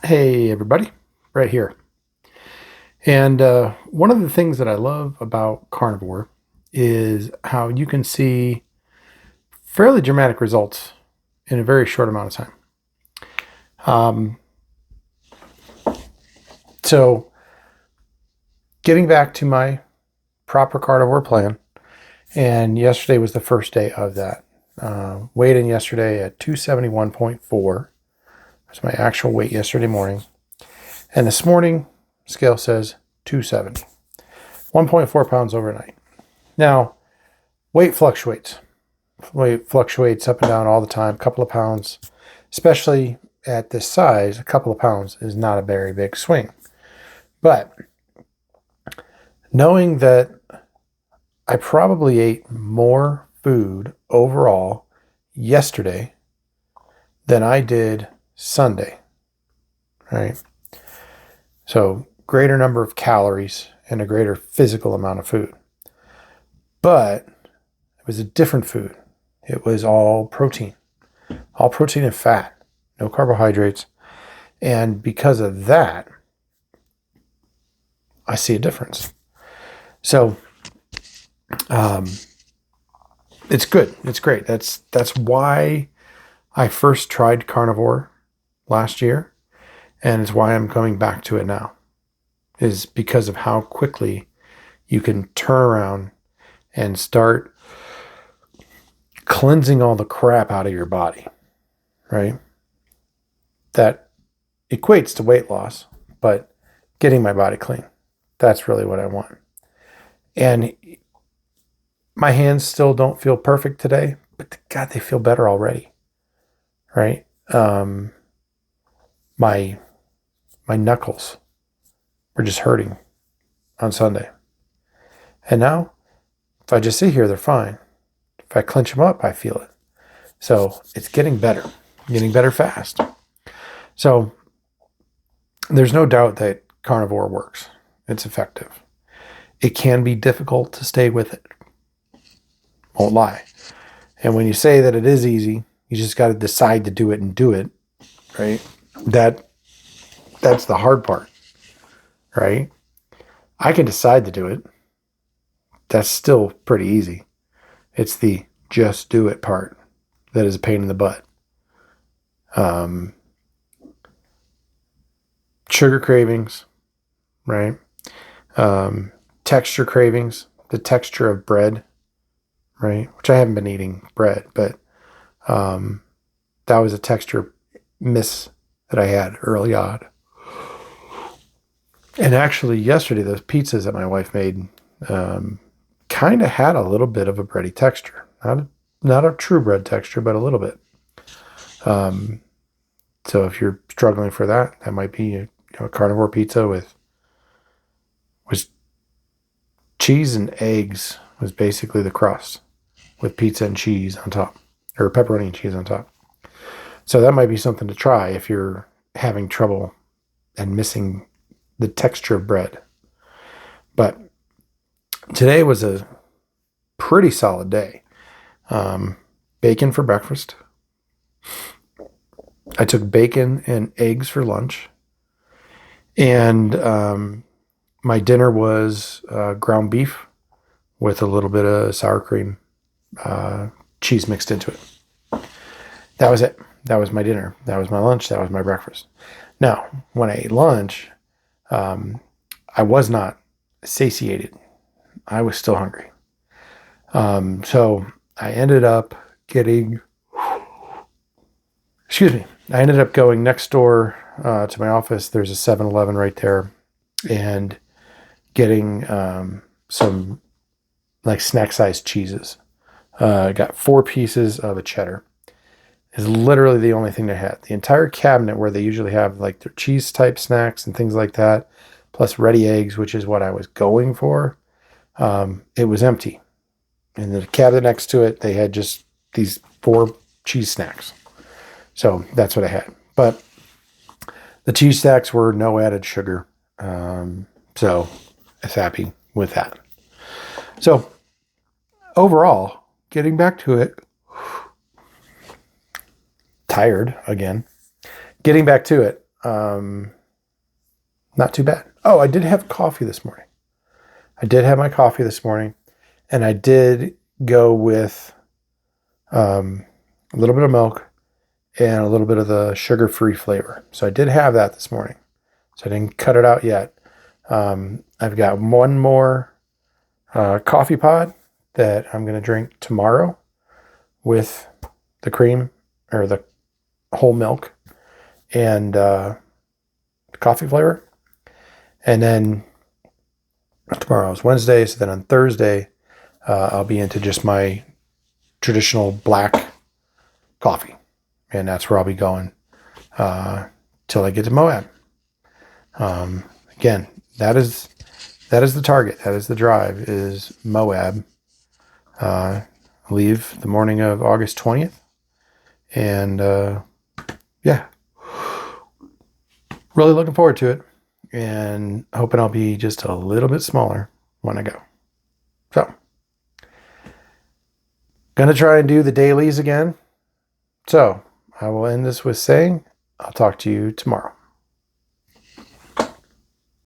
Hey, everybody, right here. And one of the things that I love about carnivore is how you can see fairly dramatic results in a very short amount of time. Um, so, getting back to my proper carnivore plan, and yesterday was the first day of that. Weighed in yesterday at 271.4. That's my actual weight yesterday morning. And this morning, scale says 270, 1.4 pounds overnight. Now, weight fluctuates. Weight fluctuates up and down all the time, a couple of pounds, especially at this size. A couple of pounds is not a very big swing. But knowing that I probably ate more food overall yesterday than I did Sunday, right? So, greater number of calories and a greater physical amount of food. But it was a different food. It was all protein and fat, no carbohydrates. And because of that, I see a difference. So it's good. It's great. That's why I first tried carnivore last year, and it's why I'm coming back to it now, is because of how quickly you can turn around and start cleansing all the crap out of your body, right? That equates to weight loss, but getting my body clean. That's really what I want. And my hands still don't feel perfect today, but God, they feel better already, right? My knuckles were just hurting on Sunday. And now, if I just sit here, they're fine. If I clench them up, I feel it. So it's getting better fast. So there's no doubt that carnivore works. It's effective. It can be difficult to stay with it. Won't lie. And when you say that it is easy, you just got to decide to do it and do it, right? That's the hard part, right? I can decide to do it. That's still pretty easy. It's the just do it part that is a pain in the butt. Sugar cravings, right? Texture cravings, the texture of bread, right? Which I haven't been eating bread, but that was a texture miss that I had early on. And actually, yesterday, those pizzas that my wife made kind of had a little bit of a bready texture. Not a true bread texture, but a little bit. So if you're struggling for that, that might be a carnivore pizza with cheese and eggs was basically the crust with pizza and cheese on top, or pepperoni and cheese on top. So that might be something to try if you're having trouble and missing the texture of bread. But today was a pretty solid day. Bacon for breakfast. I took bacon and eggs for lunch. And my dinner was ground beef with a little bit of sour cream, cheese mixed into it. That was it. That was my dinner. That was my lunch. That was my breakfast. Now, when I ate lunch, I was not satiated. I was still hungry. So I ended up getting, I ended up going next door to my office. There's a 7-Eleven right there, and getting some like snack-sized cheeses. I got 4 pieces of a cheddar. Is literally the only thing they had. The entire cabinet where they usually have like their cheese type snacks and things like that, plus ready eggs, which is what I was going for, it was empty. In the cabinet next to it, they had just these 4 cheese snacks. So that's what I had. But the cheese snacks were no added sugar. So I was happy with that. So overall, getting back to it, tired again. Getting back to it, not too bad. Oh, I did have coffee this morning. I did have my coffee this morning, and I did go with a little bit of milk and a little bit of the sugar-free flavor. So I did have that this morning. So I didn't cut it out yet. I've got one more coffee pod that I'm going to drink tomorrow with the cream or the whole milk and coffee flavor. And then tomorrow is Wednesday, so then on Thursday, I'll be into just my traditional black coffee. And that's where I'll be going till I get to Moab. Again, that is the target. That is the drive, is Moab. Leave the morning of August 20th. And yeah, really looking forward to it. And hoping I'll be just a little bit smaller when I go. So, gonna try and do the dailies again. So, I will end this with saying, I'll talk to you tomorrow.